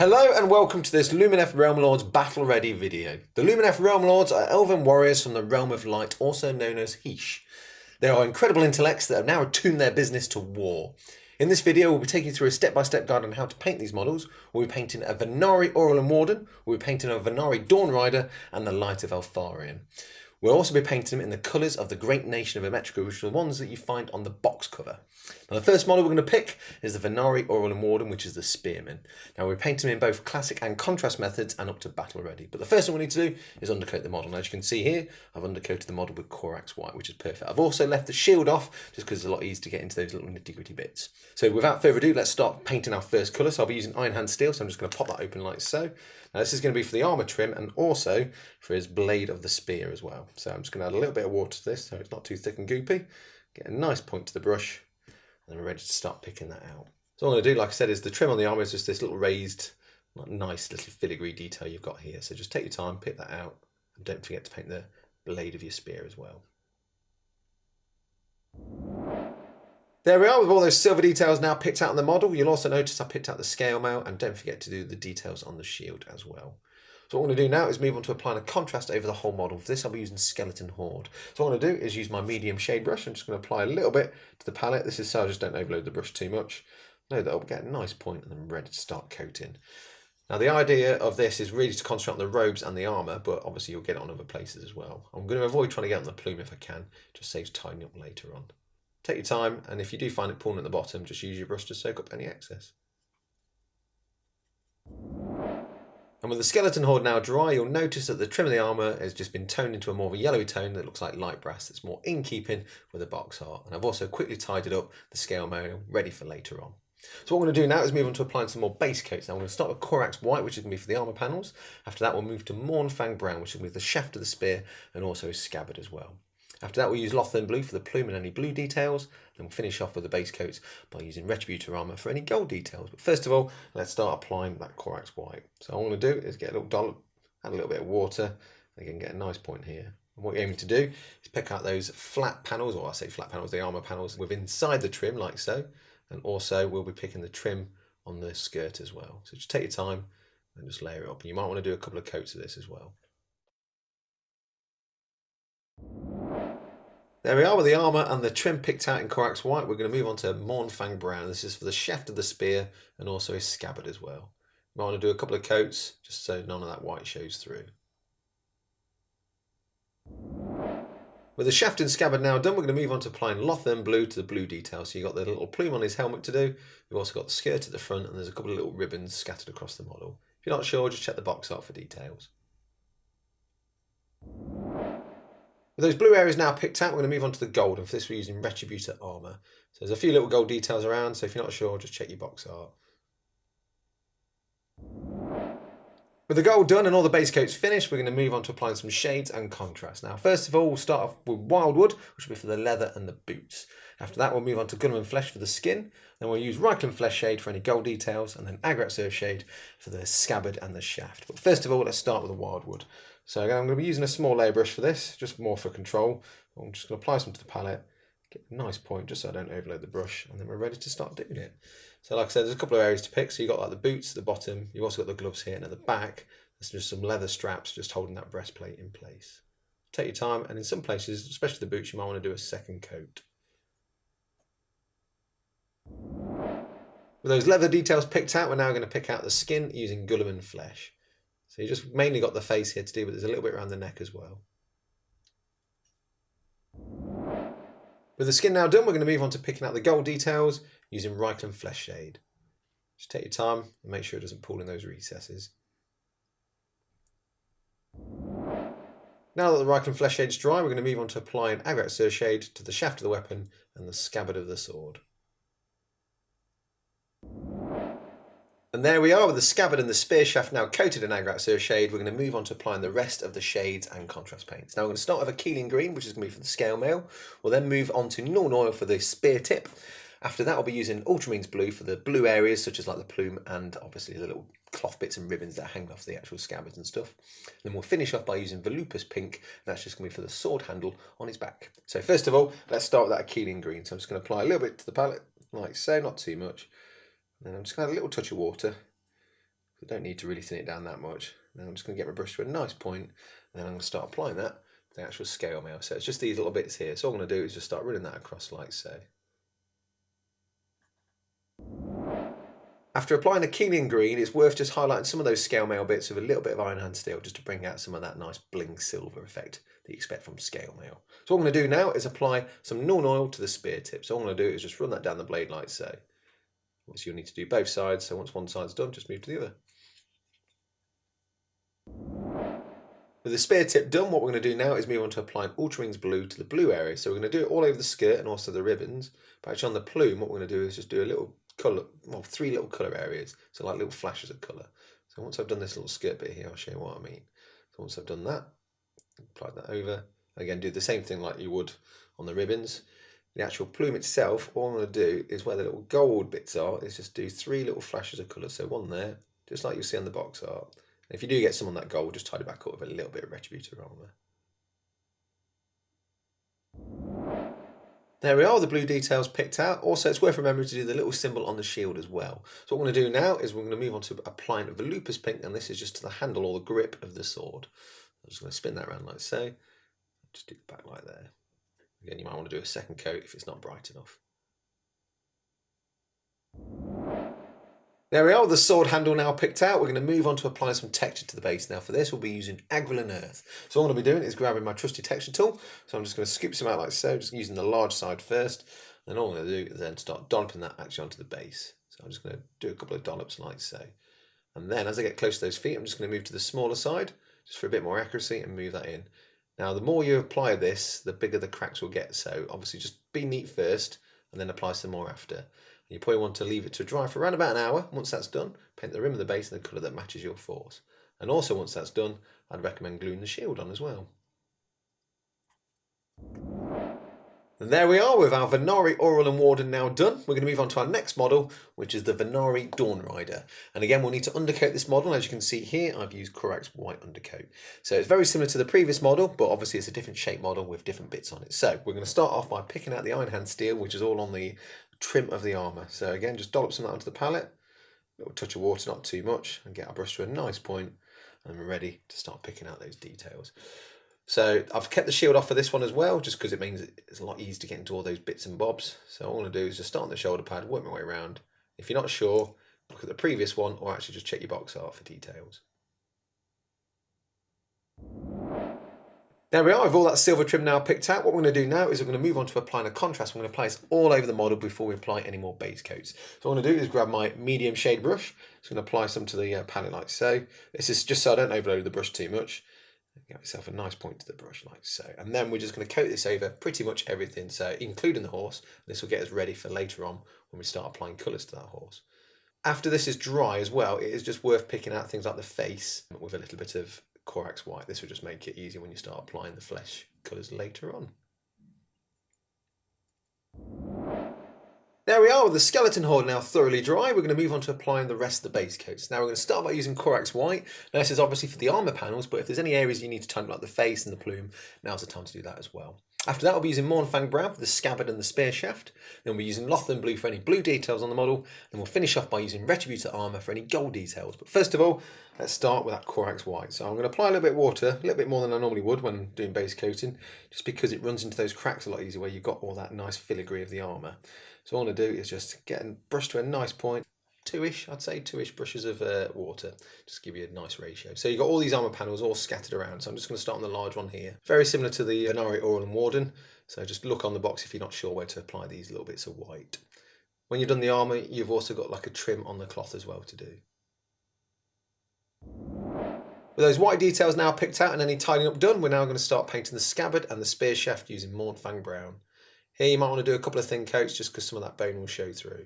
Hello and welcome to this Lumineth Realm Lords Battle Ready video. The Lumineth Realm Lords are elven warriors from the Realm of Light, also known as Heesh. They are incredible intellects that have now attuned their business to war. In this video we'll be taking you through a step-by-step guide on how to paint these models. We'll be painting a Venari Auril and Warden, we'll be painting a Venari Dawn Rider and the Light of Eltharion. We'll also be painting them in the colours of the great nation of Emetrica, which are the ones that you find on the box cover. Now the first model we're going to pick is the Venari Auril and Warden, which is the Spearman. Now we're painting them in both classic and contrast methods and up to battle ready. But the first thing we need to do is undercoat the model. And as you can see here, I've undercoated the model with Corax White, which is perfect. I've also left the shield off just because it's a lot easier to get into those little nitty gritty bits. So without further ado, let's start painting our first colour. So I'll be using Iron Hand Steel, so I'm just going to pop that open like so. Now this is going to be for the armour trim and also for his blade of the spear as well. So I'm just going to add a little bit of water to this so it's not too thick and goopy. Get a nice point to the brush and we're ready to start picking that out. So what I'm going to do, like I said, is the trim on the armour is just this little raised, nice little filigree detail you've got here. So just take your time, pick that out and don't forget to paint the blade of your spear as well. There we are with all those silver details now picked out on the model. You'll also notice I picked out the scale mail and don't forget to do the details on the shield as well. So what I'm going to do now is move on to applying a contrast over the whole model. For this I'll be using Skeleton Horde. So what I'm going to do is use my medium shade brush. I'm just going to apply a little bit to the palette. This is so I just don't overload the brush too much. Know that I'll get a nice point and then I'm ready to start coating. Now the idea of this is really to concentrate on the robes and the armour, but obviously you'll get it on other places as well. I'm going to avoid trying to get on the plume if I can. It just saves tidying up later on. Take your time, and if you do find it pulling at the bottom, just use your brush to soak up any excess. And with the Skeleton Horde now dry, you'll notice that the trim of the armour has just been toned into a more of a yellowy tone that looks like light brass that's more in keeping with the box art. And I've also quickly tidied up the scale mail ready for later on. So what we're going to do now is move on to applying some more base coats. Now we're going to start with Corax White, which is going to be for the armour panels. After that we'll move to Mournfang Brown, which is going to be the shaft of the spear and also his scabbard as well. After that we'll use Lothern Blue for the plume and any blue details, then we'll finish off with the base coats by using Retributor Armour for any gold details. But first of all, let's start applying that Corax White. So all I'm going to do is get a little dollop, add a little bit of water, and again get a nice point here. And what you're aiming to do is pick out those flat panels, or I say flat panels, the armour panels, with inside the trim like so, and also we'll be picking the trim on the skirt as well. So just take your time and just layer it up, and you might want to do a couple of coats of this as well. There we are with the armour and the trim picked out in Corax White. We're going to move on to Mournfang Brown. This is for the shaft of the spear and also his scabbard as well. You might want to do a couple of coats just so none of that white shows through. With the shaft and scabbard now done, we're going to move on to applying Lothern Blue to the blue detail. So you've got the little plume on his helmet to do. You've also got the skirt at the front and there's a couple of little ribbons scattered across the model. If you're not sure, just check the box art for details. With those blue areas now picked out, we're going to move on to the gold, and for this we're using Retributor Armour. So there's a few little gold details around, so if you're not sure, just check your box art. With the gold done and all the base coats finished, we're going to move on to applying some shades and contrast. Now first of all, we'll start off with Wildwood, which will be for the leather and the boots. After that we'll move on to Gunman Flesh for the skin, then we'll use Reikland Flesh Shade for any gold details, and then Agrat Earth Shade for the scabbard and the shaft. But first of all, let's start with the Wildwood. So again, I'm going to be using a small layer brush for this, just more for control. I'm just going to apply some to the palette, get a nice point just so I don't overload the brush, and then we're ready to start doing it. So like I said, there's a couple of areas to pick. So you've got like the boots at the bottom, you've also got the gloves here, and at the back, there's just some leather straps just holding that breastplate in place. Take your time, and in some places, especially the boots, you might want to do a second coat. With those leather details picked out, we're now going to pick out the skin using Gunman Flesh. So you just mainly got the face here to do, but there's a little bit around the neck as well. With the skin now done, we're going to move on to picking out the gold details using Reikland Flesh Shade. Just take your time and make sure it doesn't pull in those recesses. Now that the Reikland Flesh Shade is dry, we're going to move on to applying Agrat Earth Shade to the shaft of the weapon and the scabbard of the sword. And there we are with the scabbard and the spear shaft now coated in Agrat Earth Shade. We're going to move on to applying the rest of the shades and contrast paints. Now we're going to start with a Keeling Green, which is going to be for the scale mail. We'll then move on to Norn Oil for the spear tip. After that, I'll be using Ultramarines Blue for the blue areas, such as like the plume and obviously the little cloth bits and ribbons that hang off the actual scabbards and stuff. And then we'll finish off by using Volupus Pink, and that's just going to be for the sword handle on his back. So first of all, let's start with that Keeling Green. So I'm just going to apply a little bit to the palette, like so, not too much. And then I'm just going to add a little touch of water. I don't need to really thin it down that much. Now I'm just going to get my brush to a nice point, and then I'm going to start applying that to the actual scale mail. So it's just these little bits here. So all I'm going to do is just start running that across like so. After applying the Keeling green, it's worth just highlighting some of those scale mail bits with a little bit of iron hand steel just to bring out some of that nice bling silver effect that you expect from scale mail. So what I'm going to do now is apply some Nuln Oil to the spear tip. So all I'm going to do is just run that down the blade like so. Obviously you'll need to do both sides, so once one side's done, just move to the other. With the spear tip done, what we're going to do now is move on to applying Ultra Wings blue to the blue area. So we're going to do it all over the skirt and also the ribbons. But actually on the plume, what we're going to do is just do a little colour, well, 3 little colour areas. So like little flashes of colour. So once I've done this little skirt bit here, I'll show you what I mean. So once I've done that, apply that over. Again, do the same thing like you would on the ribbons. The actual plume itself, all I'm going to do is where the little gold bits are, is just do 3 little flashes of colour. So one there, just like you'll see on the box art. And if you do get some on that gold, just tidy back up with a little bit of Retributor on there. There we are, the blue details picked out. Also, it's worth remembering to do the little symbol on the shield as well. So what we're going to do now is we're going to move on to applying Volupus pink, and this is just to the handle or the grip of the sword. I'm just going to spin that around like so. Just do the back like there. Again, you might want to do a second coat if it's not bright enough. There we are, the sword handle now picked out. We're going to move on to applying some texture to the base. Now for this, we'll be using Agrilan Earth. So all I'm going to be doing is grabbing my trusty texture tool. So I'm just going to scoop some out like so, just using the large side first. And all I'm going to do is then start dolloping that actually onto the base. So I'm just going to do a couple of dollops like so. And then as I get close to those feet, I'm just going to move to the smaller side, just for a bit more accuracy, and move that in. Now the more you apply this, the bigger the cracks will get. So obviously just be neat first, and then apply some more after. You probably want to leave it to dry for around about an hour. Once that's done, paint the rim of the base in the colour that matches your force. And also once that's done, I'd recommend gluing the shield on as well. And there we are with our Venari Auril and Warden now done. We're going to move on to our next model, which is the Venari Dawn Rider. And again, we'll need to undercoat this model. As you can see here, I've used Corax white undercoat. So it's very similar to the previous model, but obviously it's a different shape model with different bits on it. So we're going to start off by picking out the iron hand steel, which is all on the trim of the armour. So again, just dollop some of that onto the palette, a little touch of water, not too much, and get our brush to a nice point, and we're ready to start picking out those details. So I've kept the shield off for this one as well, just because it means it's a lot easier to get into all those bits and bobs. So all I'm going to do is just start on the shoulder pad, work my way around. If you're not sure, look at the previous one, or actually just check your box art for details. There we are, with all that silver trim now picked out. What we're going to do now is we're going to move on to applying a contrast. We're going to apply this all over the model before we apply any more base coats. So what I'm going to do is grab my medium shade brush. So I'm going to apply some to the palette like so. This is just so I don't overload the brush too much. Get yourself a nice point to the brush like so. And then we're just going to coat this over pretty much everything, so including the horse. This will get us ready for later on when we start applying colours to that horse. After this is dry as well, it is just worth picking out things like the face with a little bit of Corax white. This will just make it easier when you start applying the flesh colours later on. There we are, with the skeleton horde now thoroughly dry. We're going to move on to applying the rest of the base coats. Now we're going to start by using Corax white. Now this is obviously for the armour panels, but if there's any areas you need to tighten like the face and the plume, now's the time to do that as well. After that, we'll be using Mournfang brown for the scabbard and the spear shaft. Then we'll be using Lothern blue for any blue details on the model. Then we'll finish off by using Retributor armour for any gold details. But first of all, let's start with that Corax white. So I'm going to apply a little bit of water, a little bit more than I normally would when doing base coating, just because it runs into those cracks a lot easier where you've got all that nice filigree of the armour. So all I'm going to do is just get a brush to a nice point. I'd say two-ish brushes of water, just give you a nice ratio. So you've got all these armour panels all scattered around, so I'm just going to start on the large one here. Very similar to the Venari Auril and Warden, so just look on the box if you're not sure where to apply these little bits of white. When you've done the armour, you've also got like a trim on the cloth as well to do. With those white details now picked out and any tidying up done, we're now going to start painting the scabbard and the spear shaft using Mournfang brown. Here you might want to do a couple of thin coats just because some of that bone will show through.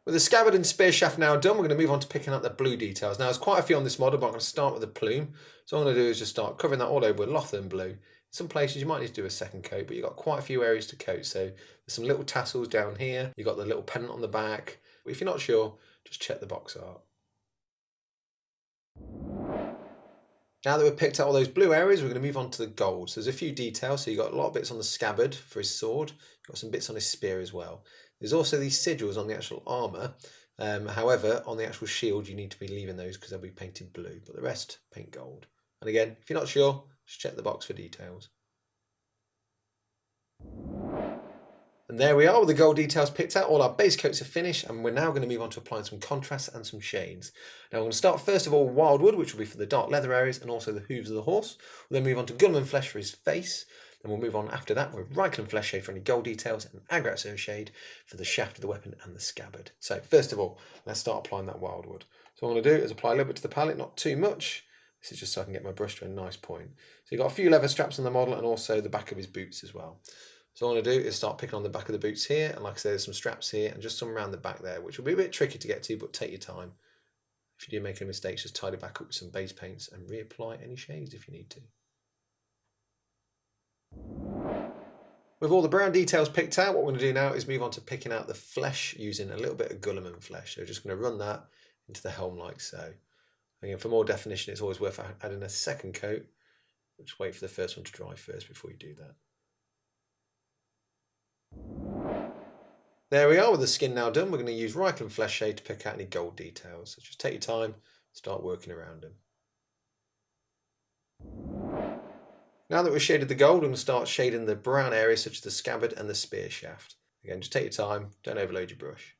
With the scabbard and spear shaft now done, we're going to move on to picking out the blue details. Now there's quite a few on this model, but I'm going to start with the plume. So all I'm going to do is just start covering that all over with Lothern blue. In some places you might need to do a second coat, but you've got quite a few areas to coat. So there's some little tassels down here. You've got the little pendant on the back. But if you're not sure, just check the box art. Now that we've picked out all those blue areas, we're going to move on to the gold. So there's a few details. So you've got a lot of bits on the scabbard for his sword. You've got some bits on his spear as well. There's also these sigils on the actual armour. However, on the actual shield, you need to be leaving those because they'll be painted blue, but the rest paint gold. And again, if you're not sure, just check the box for details. And there we are with the gold details picked out. All our base coats are finished, and we're now going to move on to applying some contrasts and some shades. Now we're going to start first of all with wildwood, which will be for the dark leather areas and also the hooves of the horse. We'll then move on to Gunman flesh for his face. Then we'll move on after that with Reichland flesh shade for any gold details and Agratzer shade for the shaft of the weapon and the scabbard. So first of all, let's start applying that wildwood. So what I'm going to do is apply a little bit to the palette, not too much. This is just so I can get my brush to a nice point. So you've got a few leather straps on the model and also the back of his boots as well. So all I'm going to do is start picking on the back of the boots here, and like I said, there's some straps here and just some around the back there, which will be a bit tricky to get to, but take your time. If you do make any mistakes, just tidy back up with some base paints and reapply any shades if you need to. With all the brown details picked out, what we're going to do now is move on to picking out the flesh using a little bit of Gulliman flesh. So we're just going to run that into the helm like so. Again, for more definition, it's always worth adding a second coat. Just wait for the first one to dry first before you do that. There we are with the skin now done. We're going to use Reichland flesh shade to pick out any gold details. So just take your time, start working around them. Now that we've shaded the gold, we're going to start shading the brown areas such as the scabbard and the spear shaft. Again, just take your time, don't overload your brush.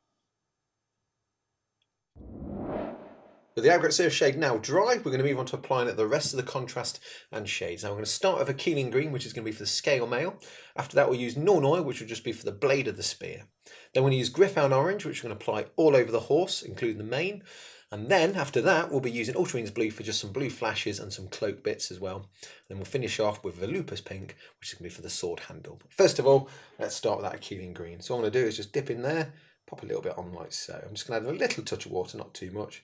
With the Agratzer shade now dry, we're going to move on to applying the rest of the contrast and shades. Now we're going to start with a Keeling green, which is going to be for the scale mail. After that we'll use Nornoy, which will just be for the blade of the spear. Then we're going to use Gryph-hound orange, which we're going to apply all over the horse, including the mane. And then after that we'll be using Ultramarines blue for just some blue flashes and some cloak bits as well. And then we'll finish off with Volupus pink, which is going to be for the sword handle. First of all, let's start with that Keeling green. So all I'm going to do is just dip in there, pop a little bit on like so. I'm just going to add a little touch of water, not too much.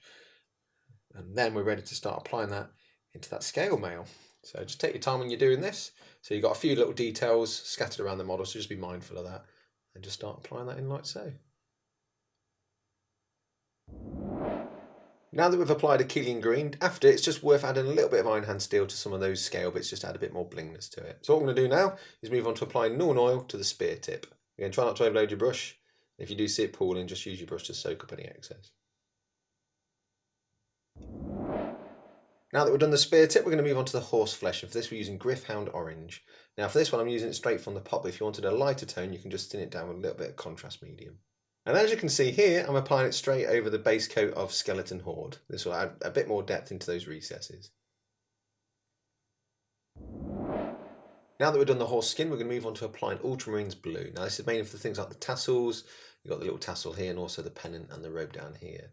And then we're ready to start applying that into that scale mail. So just take your time when you're doing this. So you've got a few little details scattered around the model, so just be mindful of that. And just start applying that in like so. Now that we've applied a Keeling green, after it's just worth adding a little bit of Iron Hand steel to some of those scale bits, just to add a bit more blingness to it. So what I'm going to do now is move on to applying Norn oil to the spear tip. Again, try not to overload your brush. If you do see it pooling, just use your brush to soak up any excess. Now that we've done the spear tip, we're going to move on to the horse flesh, and for this we're using Gryph-hound orange. Now for this one I'm using it straight from the pot, but if you wanted a lighter tone you can just thin it down with a little bit of contrast medium. And as you can see here, I'm applying it straight over the base coat of Skeleton Horde. This will add a bit more depth into those recesses. Now that we've done the horse skin, we're going to move on to applying Ultramarines blue. Now this is mainly for things like the tassels. You've got the little tassel here and also the pennant and the robe down here.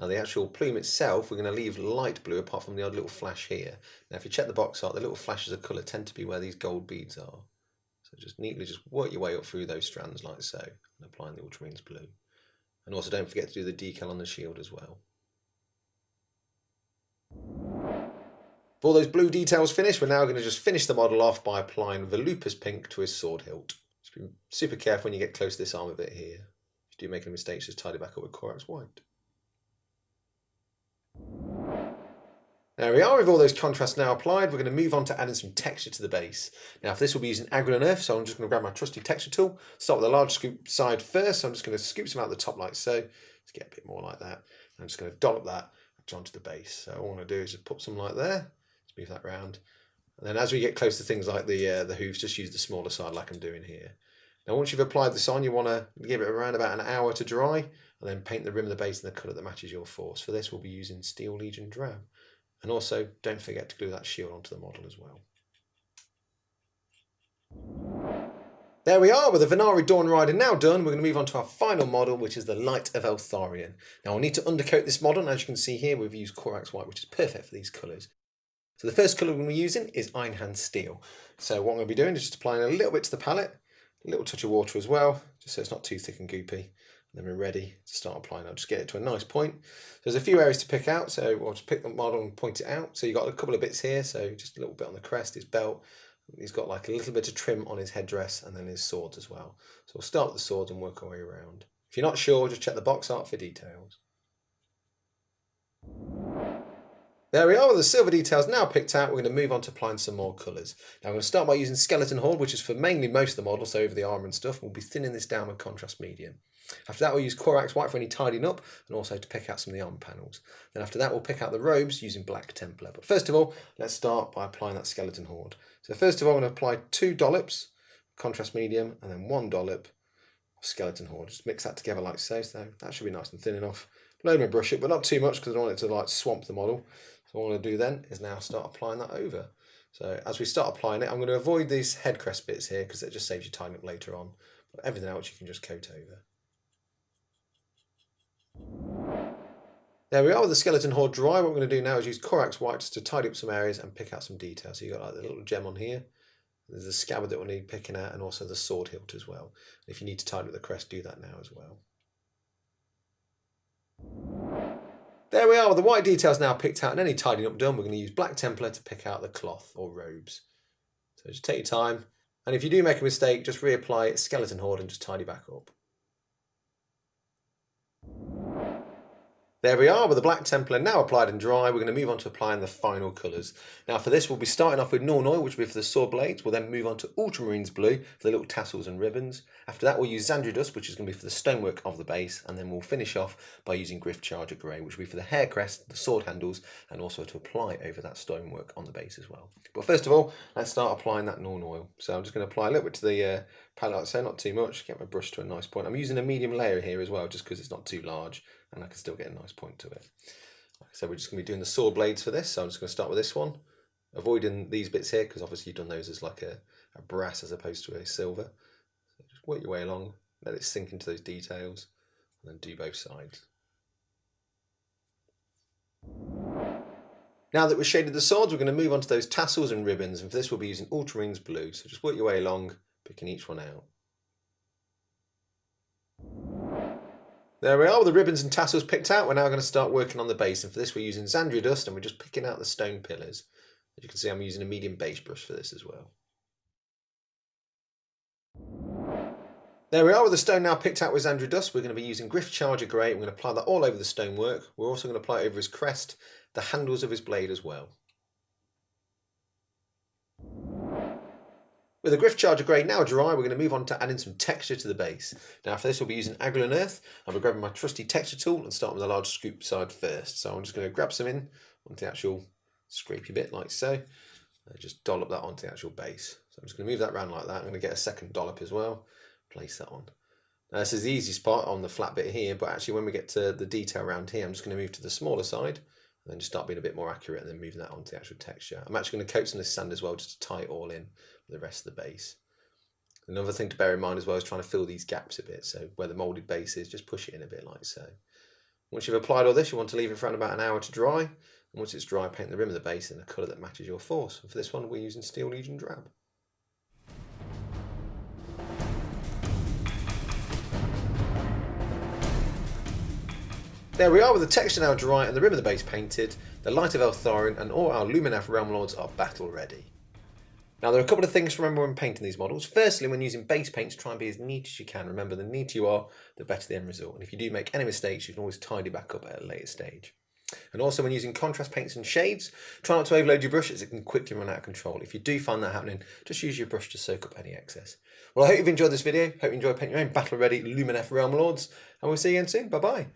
Now the actual plume itself, we're going to leave light blue apart from the odd little flash here. Now if you check the box art, the little flashes of colour tend to be where these gold beads are. So just neatly just work your way up through those strands like so, and applying the Ultramarines blue. And also don't forget to do the decal on the shield as well. For all those blue details finished, we're now going to just finish the model off by applying Volupus pink to his sword hilt. Just be super careful when you get close to this armour bit here. If you do make any mistakes, just tidy back up with Corax white. There we are, with all those contrasts now applied, we're going to move on to adding some texture to the base. Now for this we'll be using Aggro and Earth, so I'm just going to grab my trusty texture tool, start with the large scoop side first, so I'm just going to scoop some out the top like so, let's get a bit more like that. I'm just going to dollop that onto the base. So all I'm going to do is just put some like there, just move that round. And then as we get close to things like the hooves, just use the smaller side like I'm doing here. Now once you've applied this on, you want to give it around about an hour to dry, and then paint the rim of the base in the colour that matches your force. For this we'll be using Steel Legion Drab. And also, don't forget to glue that shield onto the model as well. There we are, with the Venari Dawn Rider now done, we're going to move on to our final model, which is the Light of Eltharion. Now we'll need to undercoat this model, and as you can see here, we've used Corax White, which is perfect for these colours. So the first colour we're going to be using is Iron Hand Steel. So what I'm going to be doing is just applying a little bit to the palette, a little touch of water as well, just so it's not too thick and goopy. Then we're ready to start applying. I'll just get it to a nice point. There's a few areas to pick out, so I'll just pick the model and point it out. So you've got a couple of bits here, so just a little bit on the crest, his belt. He's got like a little bit of trim on his headdress and then his swords as well. So we'll start with the swords and work our way around. If you're not sure, just check the box art for details. There we are, with the silver details now picked out, we're going to move on to applying some more colours. Now I'm going to start by using skeleton horde, which is for mainly most of the model, so over the armour and stuff. We'll be thinning this down with contrast medium. After that we'll use Corax white for any tidying up, and also to pick out some of the armour panels. Then after that we'll pick out the robes using black Templar. But first of all, let's start by applying that skeleton horde. So first of all I'm going to apply 2 dollops, contrast medium, and then 1 dollop of skeleton horde. Just mix that together like so, so that should be nice and thin enough. Load my brush up, but not too much because I don't want it to like swamp the model. So what I'm going to do then is now start applying that over. So as we start applying it, I'm going to avoid these head crest bits here because it just saves you tying up later on. But everything else you can just coat over. There we are with the skeleton horde dry. What we're going to do now is use Corax white just to tidy up some areas and pick out some details. So you've got like the little gem on here. There's the scabbard that we'll need picking out, and also the sword hilt as well. If you need to tidy up the crest, do that now as well. There we are, with the white details now picked out and any tidying up done, we're going to use black Templar to pick out the cloth or robes. So just take your time, and if you do make a mistake, just reapply skeleton horde and just tidy back up. There we are, with the black Templar now applied and dry, we're going to move on to applying the final colours. Now for this we'll be starting off with Norn Oil, which will be for the sword blades. We'll then move on to Ultramarines Blue for the little tassels and ribbons. After that we'll use Xandria Dust, which is going to be for the stonework of the base, and then we'll finish off by using Griff Charger Grey, which will be for the hair crest, the sword handles, and also to apply over that stonework on the base as well. But first of all, let's start applying that Norn Oil. So I'm just going to apply a little bit to the palette like so, not too much, get my brush to a nice point. I'm using a medium layer here as well, just because it's not too large, and I can still get a nice point to it. So we're just going to be doing the sword blades for this, so I'm just going to start with this one, avoiding these bits here, because obviously you've done those as like a brass as opposed to a silver. So just work your way along, let it sink into those details, and then do both sides. Now that we've shaded the swords, we're going to move on to those tassels and ribbons, and for this we'll be using Ultramarines Blue, so just work your way along, picking each one out. There we are, with the ribbons and tassels picked out. We're now going to start working on the base, and for this we're using Xandria Dust, and we're just picking out the stone pillars. As you can see, I'm using a medium base brush for this as well. There we are, with the stone now picked out with Xandria Dust. We're going to be using Griff Charger Grey. We're going to apply that all over the stonework. We're also going to apply it over his crest, the handles of his blade as well. With the Griff Charger Grey now dry, we're going to move on to adding some texture to the base. Now for this we'll be using Agrilan Earth. I'll be grabbing my trusty texture tool and starting with the large scoop side first. So I'm just going to grab some in onto the actual scrapey bit like so. And just dollop that onto the actual base. So I'm just going to move that around like that. I'm going to get a second dollop as well. Place that on. Now this is the easiest part on the flat bit here, but actually when we get to the detail around here, I'm just going to move to the smaller side. And then just start being a bit more accurate and then moving that onto the actual texture. I'm actually going to coat some of this sand as well just to tie it all in with the rest of the base. Another thing to bear in mind as well is trying to fill these gaps a bit. So where the moulded base is, just push it in a bit like so. Once you've applied all this, you want to leave it for around about an hour to dry. And once it's dry, paint the rim of the base in a colour that matches your force. And for this one, we're using Steel Legion Drab. There we are, with the texture now dry and the rim of the base painted, the Light of Eltharin and all our Lumineth Realm Lords are battle ready. Now there are a couple of things to remember when painting these models. Firstly, when using base paints, try and be as neat as you can. Remember, the neater you are, the better the end result. And if you do make any mistakes, you can always tidy back up at a later stage. And also when using contrast paints and shades, try not to overload your brush as it can quickly run out of control. If you do find that happening, just use your brush to soak up any excess. Well, I hope you've enjoyed this video. Hope you enjoyed painting your own battle ready Lumineth Realm Lords. And we'll see you again soon. Bye bye.